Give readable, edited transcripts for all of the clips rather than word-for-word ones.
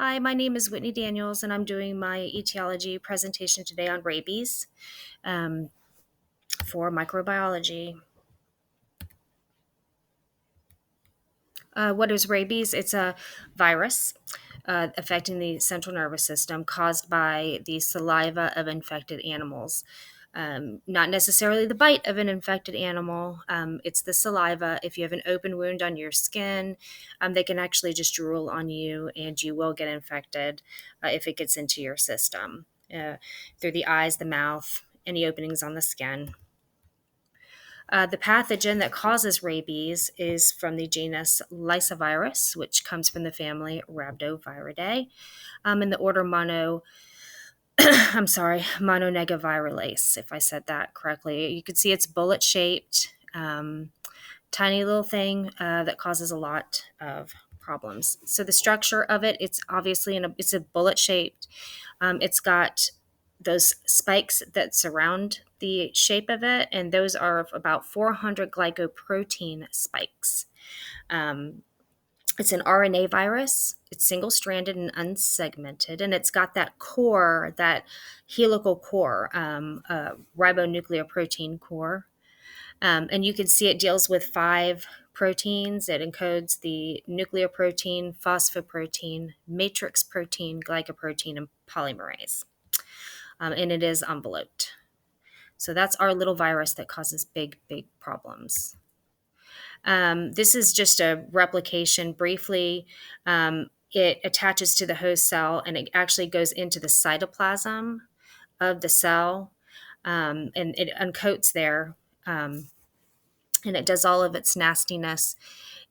Hi, my name is Whitney Daniels, and I'm doing my etiology presentation today on rabies um, for microbiology. What is rabies? It's a virus affecting the central nervous system caused by the saliva of infected animals. Not necessarily the bite of an infected animal, it's the saliva. If you have an open wound on your skin, they can actually just drool on you and you will get infected if it gets into your system through the eyes, the mouth, any openings on the skin. The pathogen that causes rabies is from the genus Lysovirus, which comes from the family Rhabdoviridae, in the order Mononegavirales, if I said that correctly. You can see it's bullet-shaped, tiny little thing that causes a lot of problems. So the structure of it, it's obviously it's a bullet-shaped. It's got those spikes that surround the shape of it, and those are about 400 glycoprotein spikes. It's an RNA virus. It's single-stranded and unsegmented, and it's got that core, that helical core, ribonucleoprotein core. And you can see it deals with 5 proteins. It encodes the nucleoprotein, phosphoprotein, matrix protein, glycoprotein, and polymerase. And it is enveloped. So that's our little virus that causes big, big problems. This is just a replication briefly. It attaches to the host cell and it actually goes into the cytoplasm of the cell, and it uncoats there. And it does all of its nastiness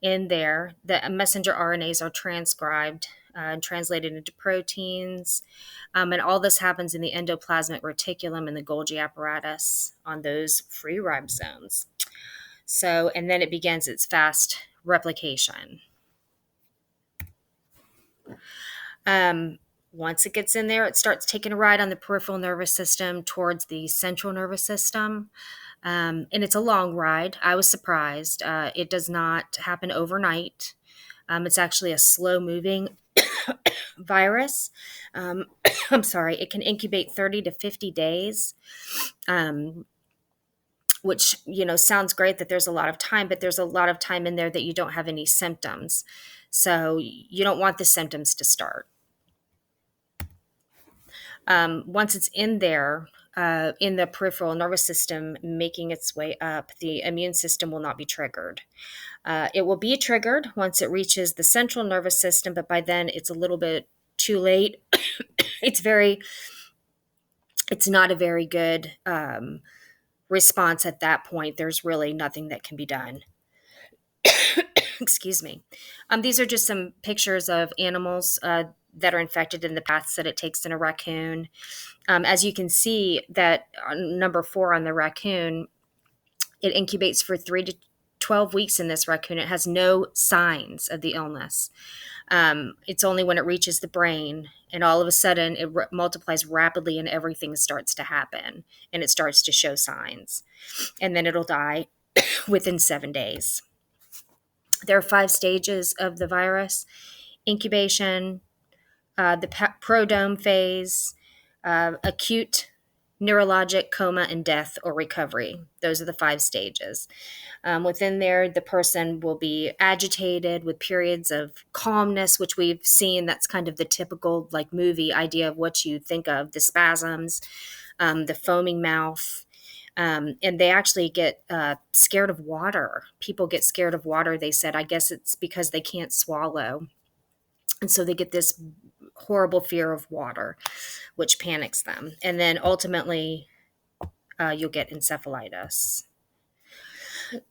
in there. The messenger RNAs are transcribed and translated into proteins. And all this happens in the endoplasmic reticulum and the Golgi apparatus on those free ribosomes. So, and then it begins its fast replication. Once it gets in there, it starts taking a ride on the peripheral nervous system towards the central nervous system. And it's a long ride. I was surprised. It does not happen overnight. It's actually a slow moving virus. I'm sorry, it can incubate 30 to 50 days, which, sounds great that there's a lot of time, but there's a lot of time in there that you don't have any symptoms. So you don't want the symptoms to start. Once it's in there, in the peripheral nervous system, making its way up, the immune system will not be triggered. It will be triggered once it reaches the central nervous system, but by then it's a little bit too late. it's not a very good response at that point. There's really nothing that can be done. Excuse me. These are just some pictures of animals that are infected in the paths that it takes in a raccoon. As you can see, that number 4 on the raccoon, it incubates for 3 to 12 weeks in this raccoon. It has no signs of the illness. It's only when it reaches the brain, and all of a sudden it multiplies rapidly and everything starts to happen, and it starts to show signs. And then it'll die within 7 days. There are 5 stages of the virus: incubation, the prodrome phase, acute neurologic coma, and death or recovery. Those are the 5 stages. Within there, the person will be agitated with periods of calmness, which we've seen. That's kind of the typical movie idea of what you think of: the spasms, the foaming mouth. And they actually get scared of water. People get scared of water, they said. I guess it's because they can't swallow. And so they get this horrible fear of water, which panics them. And then ultimately, you'll get encephalitis.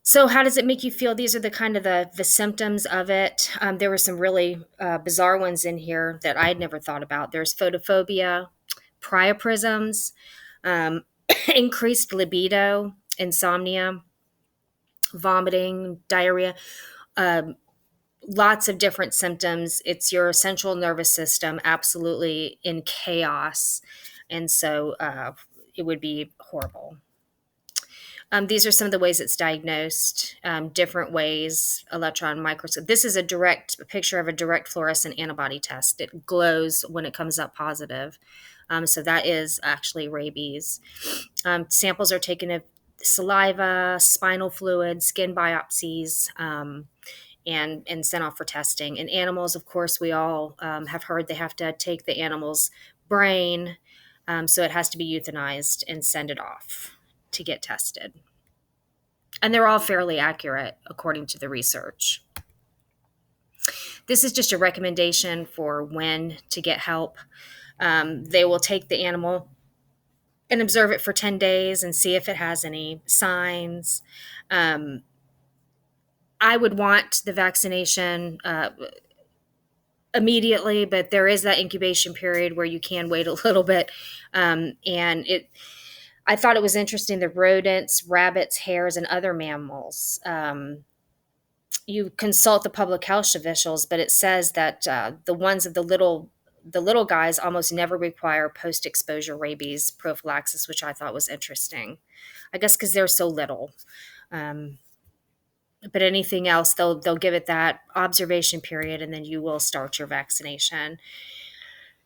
So how does it make you feel? These are the kind of the symptoms of it. There were some really bizarre ones in here that I had never thought about. There's photophobia, priapisms, increased libido, insomnia, vomiting, diarrhea, lots of different symptoms. It's your central nervous system absolutely in chaos. And so it would be horrible. These are some of the ways it's diagnosed, different ways, electron microscope. This is a picture of a direct fluorescent antibody test. It glows when it comes up positive. So that is actually rabies. Samples are taken of saliva, spinal fluid, skin biopsies, and sent off for testing. In animals, of course, we all have heard they have to take the animal's brain, so it has to be euthanized and send it off to get tested. And they're all fairly accurate according to the research. This is just a recommendation for when to get help. They will take the animal and observe it for 10 days and see if it has any signs. I would want the vaccination immediately, but there is that incubation period where you can wait a little bit. I thought it was interesting, the rodents, rabbits, hares, and other mammals. You consult the public health officials, but it says that the ones of the little guys almost never require post-exposure rabies prophylaxis, which I thought was interesting. I guess because they're so little. But anything else, they'll give it that observation period, and then you will start your vaccination.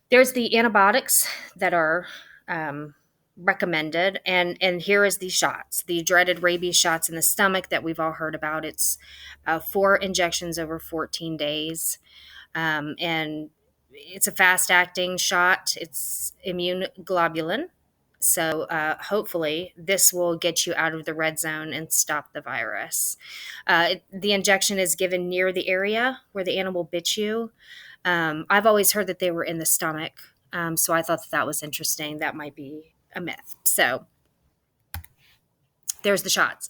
There's the antibiotics that are recommended, and here is the shots, the dreaded rabies shots in the stomach that we've all heard about. It's 4 injections over 14 days, and it's a fast acting shot. It's immune globulin, so hopefully this will get you out of the red zone and stop the virus. The injection is given near the area where the animal bit you. I've always heard that they were in the stomach, so I thought that was interesting. That might be a myth. So there's the shots.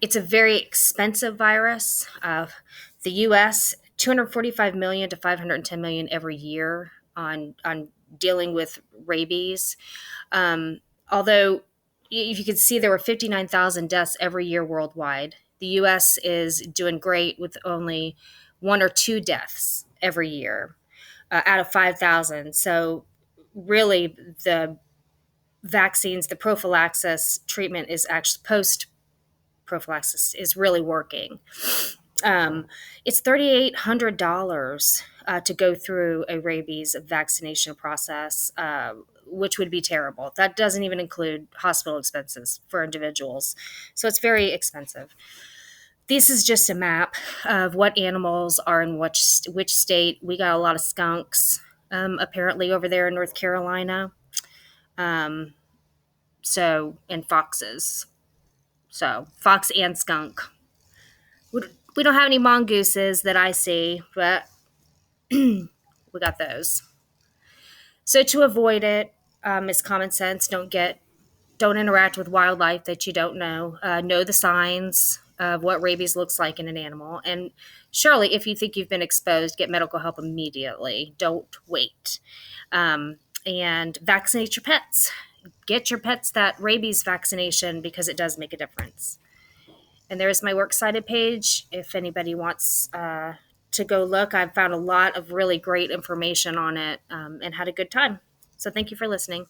It's a very expensive virus. The U.S. 245 million to 510 million every year on dealing with rabies. Although, if you could see, there were 59,000 deaths every year worldwide. The U.S. is doing great with only 1 or 2 deaths every year out of 5,000. So really, the vaccines, the prophylaxis treatment is actually post prophylaxis is really working. It's $3,800 to go through a rabies vaccination process, which would be terrible. That doesn't even include hospital expenses for individuals. So it's very expensive. This is just a map of what animals are in which state. We got a lot of skunks, apparently, over there in North Carolina. And foxes. So fox and skunk. We don't have any mongooses that I see, but we got those. So to avoid it, is common sense. Don't interact with wildlife that you don't know. Know the signs of what rabies looks like in an animal. And surely, if you think you've been exposed, get medical help immediately. Don't wait. And vaccinate your pets. Get your pets that rabies vaccination because it does make a difference. And there's my works cited page. If anybody wants to go look, I've found a lot of really great information on it and had a good time. So thank you for listening.